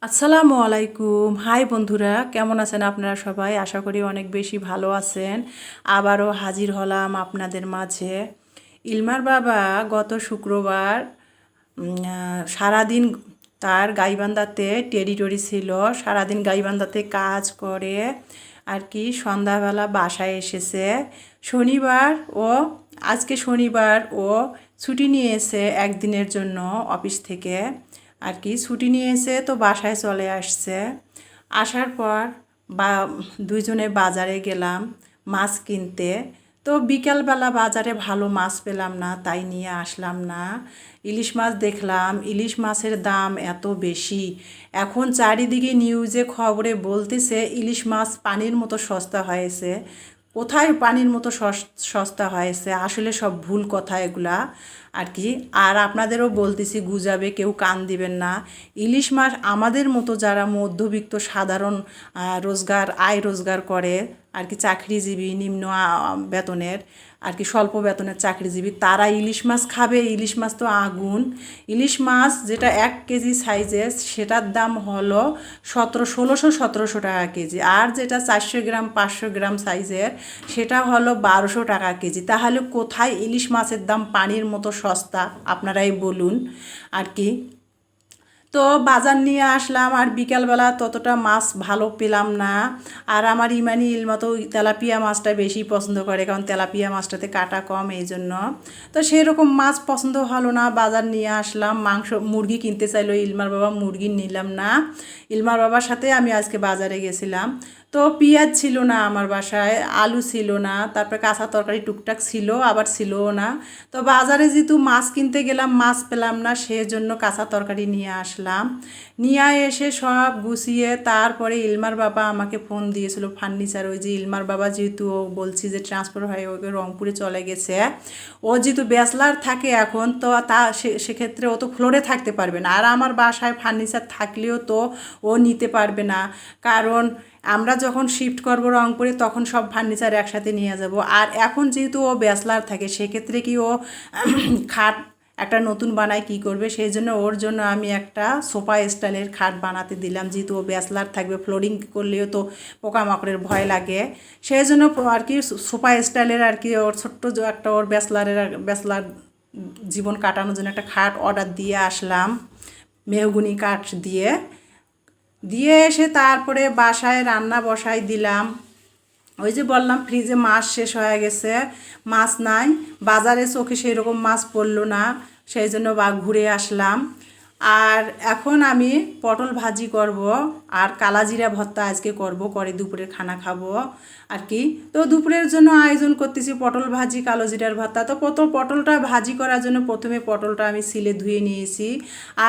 আসসালামু আলাইকুম। হাই বন্ধুরা, কেমন আছেন আপনারা সবাই? আশা করি অনেক বেশি ভালো আছেন। আবারও হাজির হলাম আপনাদের মাঝে। ইলমার বাবা গত শুক্রবার সারাদিন তার গাইবান্ধাতে টেরিটরি ছিল। সারাদিন গাইবান্ধাতে কাজ করে আর কি সন্ধ্যাবেলা বাসায় এসেছে। শনিবার ও আজকে শনিবার ও ছুটি নিয়েছে একদিনের জন্য অফিস থেকে আর কি ছুটি নিয়েছে, তো বাসায় চলে আসছে। আসার পর বা দুইজনে বাজারে গেলাম মাছ কিনতে। তো বিকালবেলা বাজারে ভালো মাছ পেলাম না, তাই নিয়ে আসলাম না। ইলিশ মাছ দেখলাম, ইলিশ মাছের দাম এত বেশি। এখন চারিদিকে নিউজে খবরে বলতেছে ইলিশ মাছ পানির মতো সস্তা হয়েছে। কোথায় পানির মতো সস্তা হয়েছে? আসলে সব ভুল কথা এগুলা আর কি। আর আপনাদেরও বলতেছি, গুজাবে কেউ কান দিবেন না। ইলিশ মাছ আমাদের মতো যারা মধ্যবিত্ত সাধারণ আয় রোজগার করে আর কি, চাকরিজীবী নিম্ন বেতনের আর কি, স্বল্প বেতনের চাকরিজীবী, তারা ইলিশ মাছ খাবে? ইলিশ মাছ তো আগুন। ইলিশ মাছ যেটা 1 কেজি সাইজের সেটার দাম হলো 1600 টাকা কেজি, আর যেটা 400 গ্রাম 500 গ্রাম সাইজের সেটা হলো 1200 টাকা কেজি। তাহলে কোথায় ইলিশ মাছের দাম পানির মতো সস্তা? আপনারাই বলুন আর কি। তো বাজার নিয়ে আসলাম, আর বিকালবেলা ততটা মাছ ভালো পেলাম না। আর আমার ইমানি ইলমা তো তেলাপিয়া মাছটা বেশি পছন্দ করে, কারণ তেলাপিয়া মাছটাতে কাটা কম, এই জন্য। তো সেরকম মাছ পছন্দ হলো না, বাজার নিয়ে আসলাম। মুরগি কিনতে চাইলো ইলমার বাবা, মুরগি নিলাম না। ইলমার বাবার সাথে আমি আজকে বাজারে গেছিলাম। তো পেঁয়াজ ছিল না আমার বাসায়, আলু ছিল না, তারপরে কাঁচা তরকারি টুকটাক ছিল, আবার ছিলও না। তো বাজারে যেহেতু মাছ কিনতে গেলাম, মাছ পেলাম না, সেজন্য কাঁচা তরকারি নিয়ে আসলাম। নিয়ে এসে সব গুছিয়ে তারপরে ইলমার বাবা আমাকে ফোন দিয়েছিল ফার্নিচার। ওই যে ইলমার বাবা যেহেতু ও বলছি যে ট্রান্সফার হয়ে ওকে রংপুরে চলে গেছে, ও যেহেতু ব্যাচলার থাকে এখন, তো সেক্ষেত্রে ও তো ফ্লোরে থাকতে পারবে না। আর আমার বাসায় ফার্নিচার থাকলেও তো ও নিতে পারবে না, কারণ আমরা যখন শিফট করবো রংপুরে তখন সব ফার্নিচার একসাথে নিয়ে যাব। আর এখন যেহেতু ও ব্যাচলার থাকে, সেক্ষেত্রে কি ও খাট একটা নতুন বানায় কি করবে? সেই জন্য ওর জন্য আমি একটা সোফা স্টাইলের খাট বানাতে দিলাম। যেহেতু ও ব্যাচলার থাকবে, ফ্লোরিং করলেও তো পোকামাকড়ের ভয় লাগে, সেই জন্য আর কি সোফা স্টাইলের আর কি ওর ছোট্ট একটা ওর ব্যাচলার জীবন কাটানোর জন্য একটা খাট অর্ডার দিয়ে আসলাম, মেহগুনি কাঠ দিয়ে। দিয়ে এসে তারপরে বাসায় রান্না বসাই দিলাম। ওই যে বললাম ফ্রিজে মাছ শেষ হয়ে গেছে, মাছ নাই বাজারে, চোখে সেই রকম মাছ পড়লো না, সেই জন্য ঘুরে আসলাম। আর এখন আমি পটল ভাজি করব, আর কালাজিরা ভর্তা আজকে করে দুপুরের খানা খাবো আর কি। তো দুপুরের জন্য আয়োজন করতেছি পটল ভাজি, কালো জিরার ভর্তা। তো পটলটা ভাজি করার জন্য প্রথমে পটলটা আমি সিলে ধুয়ে নিয়েছি,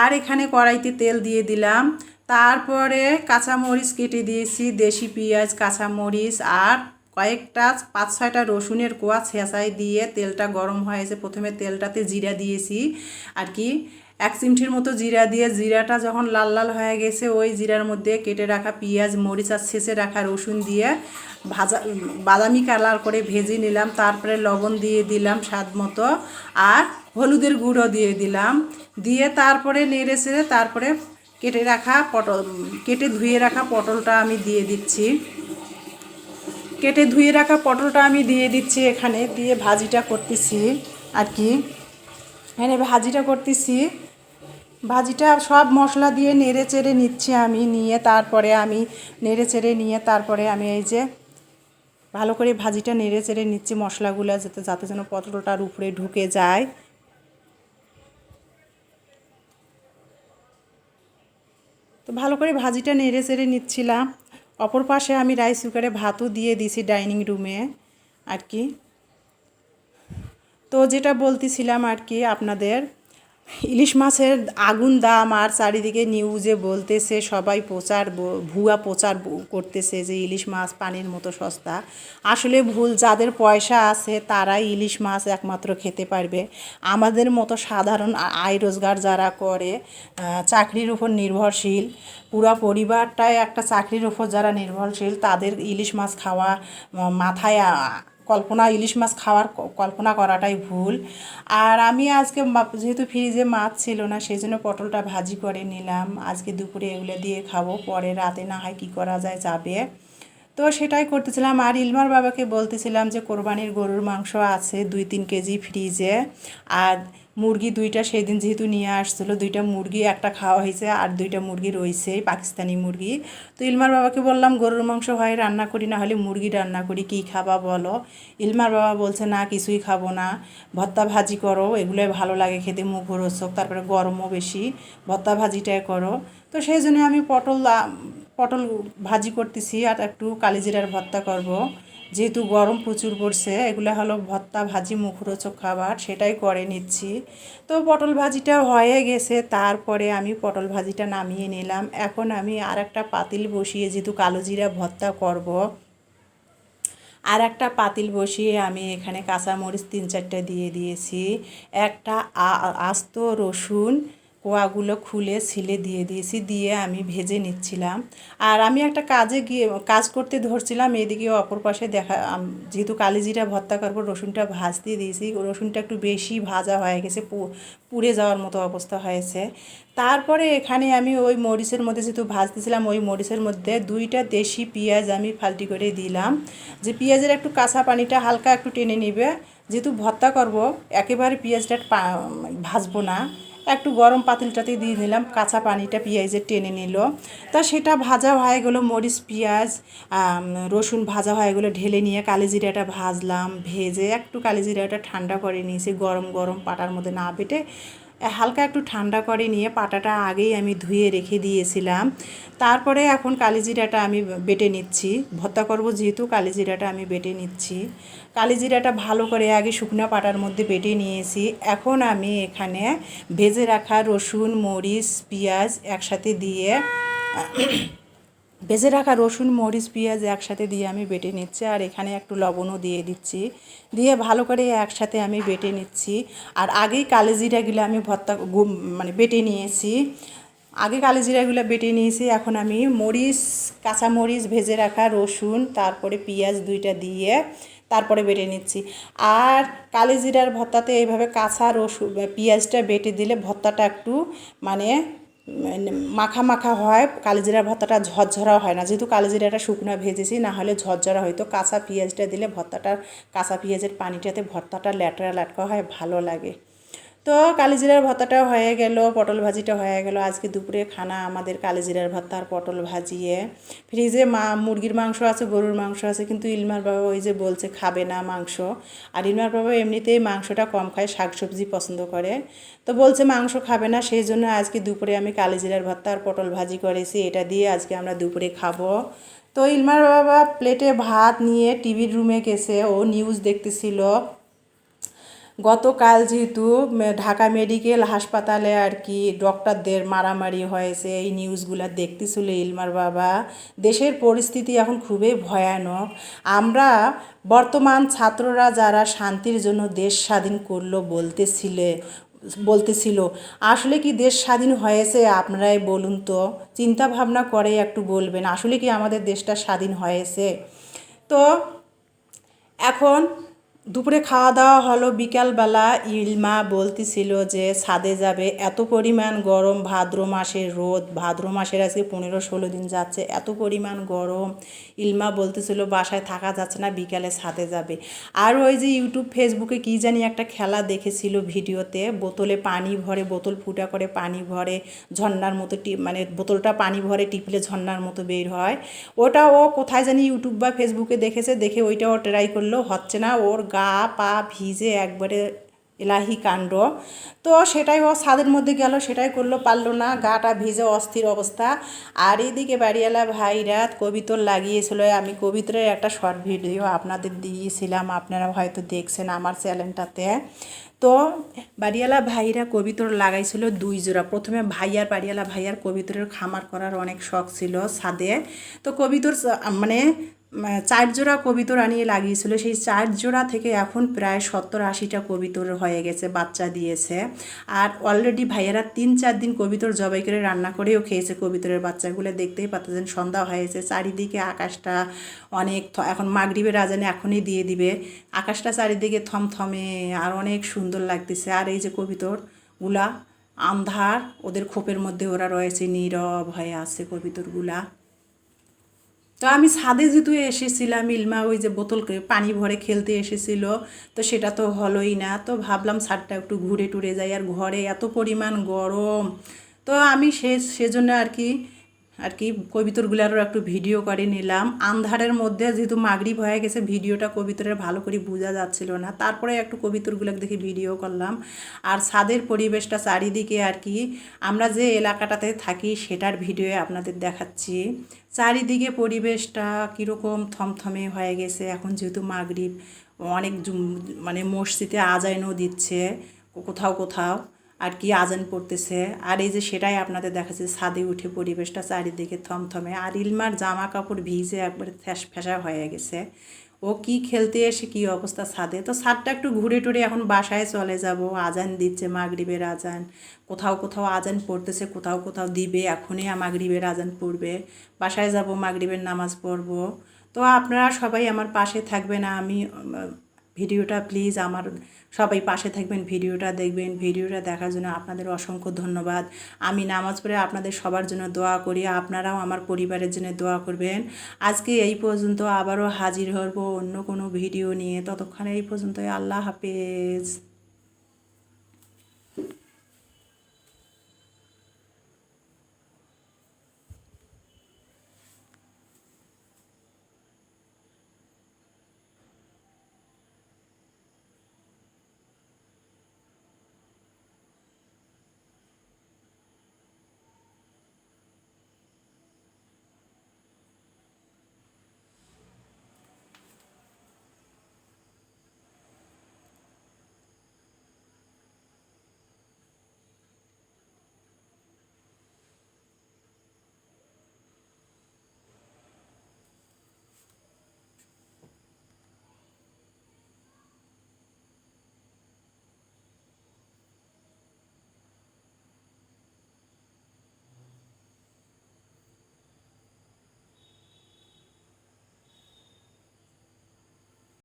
আর এখানে কড়াইতে তেল দিয়ে দিলাম। তারপরে কাঁচামরিচ কেটে দিয়েছি, দেশি পেঁয়াজ, কাঁচামরিচ, আর কয়েকটা 5-6টা রসুনের কোয়া ছেঁচাই দিয়ে তেলটা গরম হয়েছে। প্রথমে তেলটাতে জিরা দিয়েছি আর কি, 1 চিমটির মতো জিরা দিয়ে, জিরাটা যখন লাল লাল হয়ে গেছে, ওই জিরার মধ্যে কেটে রাখা পেঁয়াজ, মরিচ আর ছেঁচে রাখা রসুন দিয়ে বাদামি কালার করে ভেজে নিলাম। তারপরে লবণ দিয়ে দিলাম স্বাদ মতো, আর হলুদের গুঁড়ো দিয়ে দিলাম। দিয়ে তারপরে নেড়ে চেড়ে তারপরে কেটে ধুয়ে রাখা পটলটা আমি দিয়ে দিচ্ছি। এখানে দিয়ে ভাজিটা করতেছি আর কি। এখানে ভাজিটা সব মশলা দিয়ে নেড়ে চেড়ে নিচ্ছি আমি। তারপরে আমি এই যে ভালো করে ভাজিটা নেড়ে চেড়ে নিচ্ছি, মশলাগুলো যাতে যেন পটলটার উপরে ঢুকে যায়। তো ভালো করে ভাজিটা নেড়ে চেড়ে নিচ্ছিলাম। অপর পাশে আমি রাইস কুকারে ভাতও দিয়ে দিছি ডাইনিং রুমে আর কি। তো যেটা বলতেছিলাম আর কি আপনাদের, ইলিশ মাছের আগুন দাম, আর চারিদিকে নিউজে বলতেছে সবাই ভুয়া প্রচার করতেছে যে ইলিশ মাছ পানির মতো সস্তা। আসলে ভুল। যাদের পয়সা আছে তারাই ইলিশ মাছ একমাত্র খেতে পারবে। আমাদের মতো সাধারণ আয় রোজগার যারা করে, চাকরির উপর নির্ভরশীল, পুরা পরিবারটাই একটা চাকরির উপর যারা নির্ভরশীল, তাদের ইলিশ মাছ খাওয়া মাথায় কল্পনা ইলিশ মাছ খাওয়ার কল্পনা করাটাই ভুল। আর আমি আজকে যেহেতু ফ্রিজে মাছ ছিল না সেই জন্য পটলটা ভাজি করে নিলাম। আজকে দুপুরে এগুলো দিয়ে খাবো, পরে রাতে না হয় কী করা যায় যাবে। তো সেটাই করতেছিলাম। আর ইলমার বাবাকে বলতেছিলাম যে কোরবানির গরুর মাংস আছে 2-3 কেজি ফ্রিজে, আর মুরগি 2টা সেদিন যেহেতু নিয়ে আসছিলো, 2টা মুরগি একটা খাওয়া হয়েছে আর 2টা মুরগি রয়েছে পাকিস্তানি মুরগি। তো ইলমার বাবাকে বললাম গরুর মাংস হয় রান্না করি, না হলে মুরগি রান্না করি, কী খাবা বলো। ইলমার বাবা বলছে না কিছুই খাবো না, ভর্তা ভাজি করো, এগুলোই ভালো লাগে খেতে, মুখরোচক, তারপরে গরমও বেশি, ভর্তা ভাজিটাই করো। তো সেই জন্য আমি পটল ভাজি করতেছি আর একটু কালিজিরার ভর্তা করব। যেহেতু গরম প্রচুর পড়ছে, এগুলো হলো ভর্তা ভাজি মুখরোচক খাবার, সেটাই করে নিচ্ছি। তো পটল ভাজিটা হয়ে গেছে, তারপরে আমি পটল ভাজিটা নামিয়ে নিলাম। এখন আমি আর একটা পাতিল বসিয়ে, যেহেতু কালোজিরা ভর্তা করব, আর একটা পাতিল বসিয়ে আমি এখানে কাঁচামরিচ 3-4টা দিয়ে দিয়েছি, একটা আস্ত রসুন কোয়াগুলো খুলে ছিলে দিয়ে দিয়েছি, দিয়ে আমি ভেজে নিচ্ছিলাম। আর আমি একটা কাজ করতে ধরছিলাম, এদিকে অপর পাশে যেহেতু কালিজিরা ভর্তা করবো, রসুনটা ভাজতে দিয়েছি, রসুনটা একটু বেশি ভাজা হয়ে গেছে, পুড়ে যাওয়ার মতো অবস্থা হয়েছে। তারপরে এখানে আমি ওই মরিচের মধ্যে যেহেতু ভাজতেছিলাম, ওই মরিচের মধ্যে 2টা দেশি পেঁয়াজ আমি ফাল্টি করে দিলাম, যে পেঁয়াজের একটু কাঁচা পানিটা হালকা একটু টেনে নিবে। যেহেতু ভর্তা করব, একেবারে পেঁয়াজটা ভাজবো না, একটু গরম পাতিলটাতে দিয়ে নিলাম, কাঁচা পানিটা পেঁয়াজের টেনে নিল। তা সেটা ভাজা হয়ে গেলো, মরিচ পেঁয়াজ রসুন ভাজা হয়ে গেলো, ঢেলে নিয়ে কালিজিরাটা ভাজলাম, ভেজে একটু কালিজিরাটা ঠান্ডা করে নিয়েছি, গরম গরম পাটার মধ্যে না বেটে হালকা একটু ঠান্ডা করে নিয়ে, পাটাটা আগেই আমি ধুয়ে রেখে দিয়েছিলাম। তারপরে এখন কালিজিরাটা আমি বেটে নিচ্ছি, ভর্তা করব যেহেতু কালিজিরাটা আমি বেটে নিচ্ছি। কালিজিরাটা ভালো করে আগে শুকনো পাটার মধ্যে বেটে নিয়েছি। এখন আমি এখানে ভেজে রাখা রসুন মরিচ পেঁয়াজ একসাথে দিয়ে একসাথে দিয়ে আমি বেটে নিচ্ছি, আর এখানে একটু লবণও দিয়ে দিচ্ছি, দিয়ে ভালো করে একসাথে আমি বেটে নিচ্ছি। আর আগেই কালিজিরাগুলো আমি বেটে নিয়েছি, কালিজিরাগুলো বেটে নিয়েছি। এখন আমি কাঁচামরিচ ভেজে রাখা রসুন তারপরে পেঁয়াজ 2টা দিয়ে তারপরে বেটে নিচ্ছি। আর কালিজিরার ভর্তাতে এইভাবে কাঁচা রসুন পেঁয়াজটা বেটে দিলে ভর্তাটা একটু মানে মাখা মাখা হয়, কালিজিরার ভর্তাটা ঝরঝরা হয় না, যেহেতু কালিজিরাটা শুকনো ভেজেছি, না হলে ঝরঝরা হয়তো। কাঁচা পেঁয়াজটা দিলে কাঁচা পেঁয়াজের পানিটাতে ভর্তাটা ল্যাটকা হয়, ভালো লাগে। তো কালিজিরার ভর্তাটা হয়ে গেল, পটল ভাজিটা হয়ে গেল। আজকে দুপুরে খানা আমাদের কালিজিরার ভর্তা আর পটল ভাজিয়ে। ফ্রিজে মুরগির মাংস আছে, গরুর মাংস আছে, কিন্তু ইলমার বাবা ওই যে বলছে খাবে না মাংস। আর ইলমার বাবা এমনিতেই মাংসটা কম খায়, শাকসবজি পছন্দ করে, তো বলছে মাংস খাবে না, সেই জন্য আজকে দুপুরে আমি কালিজিরার ভর্তা আর পটল ভাজি করেছি, এটা দিয়ে আজকে আমরা দুপুরে খাবো। তো ইলমার বাবা প্লেটে ভাত নিয়ে টিভির রুমে গেছে, ও নিউজ দেখতেছিল। গতকাল যেহেতু ঢাকা মেডিকেল হাসপাতালে আর কি ডক্টরদের মারামারি হয়েছে, এই নিউজগুলো দেখতেছিল ইলমার বাবা। দেশের পরিস্থিতি এখন খুবই ভয়ানক। আমরা বর্তমান ছাত্ররা যারা শান্তির জন্য দেশ স্বাধীন করলো বলতেছিল, আসলে কি দেশ স্বাধীন হয়েছে? আপনারাই বলুন তো, চিন্তা ভাবনা করে একটু বলবেন, আসলে কি আমাদের দেশটা স্বাধীন হয়েছে? তো এখন দুপুরে খাওয়া দাওয়া হলো, বিকালবেলা ইলমা বলতেছিল যে ছাদে যাবে, এত পরিমাণ গরম, ভাদ্র মাসের রোদ, ভাদ্র মাসের আজকে 15-16 দিন যাচ্ছে, এত পরিমাণ গরম। ইলমা বলতেছিল বাসায় থাকা যাচ্ছে না, বিকালে ছাদে যাবে। আর ওই যে ইউটিউব ফেসবুকে কী জানি একটা খেলা দেখেছিল ভিডিওতে, বোতলে পানি ভরে, বোতল ফুটা করে পানি ভরে, ঝর্নার মতো বোতলটা পানি ভরে টিপলে ঝর্নার মতো বের হয়। ওটা ও কোথায় জানি ইউটিউব বা ফেসবুকে দেখেছে, দেখে ওইটাও ট্রাই করলো, হচ্ছে না, ওর গা পা ভিজে একবারে এলাহি কাণ্ড। তো সেটাই ও ছাদের মধ্যে গেল, সেটাই করলো, পারলো না, গাটা ভিজে অস্থির অবস্থা। আর এইদিকে বাড়িওয়ালা ভাইরা কবিতর লাগিয়েছিল, আমি কবিতরের একটা শর্ট ভিডিও আপনাদের দিয়েছিলাম, আপনারা হয়তো দেখছেন আমার চ্যানেলটাতে। তো বাড়িওয়ালা ভাইরা কবিতর লাগাইছিল 2 জোড়া। প্রথমে বাড়িওয়ালা ভাইয়ার কবিতরের খামার করার অনেক শখ ছিল ছাদে। তো কবিতর চার জোড়া কবিতর আনিয়ে লাগিয়েছিল, সেই চার জোড়া থেকে এখন প্রায় 70-80টা কবিতর হয়ে গেছে, বাচ্চা দিয়েছে। আর অলরেডি ভাইয়েরা 3-4 দিন কবিতর জবাই করে রান্না করেও খেয়েছে। কবিতরের বাচ্চাগুলো দেখতেই পাচ্ছেন, সন্ধ্যা হয়েছে, চারিদিকে আকাশটা অনেক এখন মাগরিবের আজানে এখনই দিয়ে দিবে। আকাশটা চারিদিকে থমথমে আর অনেক সুন্দর লাগতেছে। আর এই যে কবিতরগুলা আন্ধার, ওদের খোপের মধ্যে ওরা রয়েছে, নীরব হয়ে আছে কবিতরগুলা। তো আমি ছাদে যেহেতু এসেছিলাম, ইলমা ওই যে বোতলকে পানি ভরে খেলতে এসেছিল, তো সেটা তো হলোই না। তো ভাবলাম ছাদটা একটু ঘুরে টুরে যাই, আর ঘরে এত পরিমাণ গরম। তো আমি সেজন্য আর কি কবিতরগুলারও একটু ভিডিও করে নিলাম। আন্ধারের মধ্যে যেহেতু মাগরিব হয়ে গেছে, ভিডিওটা কবিতরের ভালো করে বোঝা যাচ্ছিল না, তারপরে একটু কবিতরগুলোকে দেখে ভিডিও করলাম। আর ছাদের পরিবেশটা চারিদিকে আর কি আমরা যে এলাকাটাতে থাকি সেটার ভিডিও আপনাদের দেখাচ্ছি। চারিদিকে পরিবেশটা কীরকম থমথমে হয়ে গেছে। এখন যেহেতু মাগরিব, অনেক মানে মসজিদে আজানও দিচ্ছে কোথাও কোথাও আর কি, আজান পড়তেছে। আর এই যে সেটাই আপনাদের দেখাচ্ছে, ছাদে উঠে পরিবেশটা চারিদিকে থমথমে। আর ইলমার জামা কাপড় ভিজে একবারে ফ্যাসা হয়ে গেছে। ও কি খেলতে এসে কি অবস্থা ছাদে। তো ছাদটা একটু ঘুরে টুরে এখন বাসায় চলে যাব। আজান দিচ্ছে, মাগরিবের আজান, কোথাও কোথাও আজান পড়তেছে, কোথাও কোথাও দিবে, এখনই মাগরিবের আজান পড়বে। বাসায় যাব, মাগরিবের নামাজ পড়ব। তো আপনারা সবাই আমার পাশে থাকবেন। আমি ভিডিওটা প্লিজ আমার সবাই পাশে থাকবেন, ভিডিওটা দেখবেন। ভিডিওটা দেখার জন্য আপনাদের অসংখ্য ধন্যবাদ। আমি নামাজ পড়ে আপনাদের সবার জন্য দোয়া করি, আপনারাও আমার পরিবারের জন্য দোয়া করবেন। আজকে এই পর্যন্ত, আবারও হাজির হব অন্য কোনো ভিডিও নিয়ে। ততক্ষণে এই পর্যন্তই, আল্লাহ হাফেজ।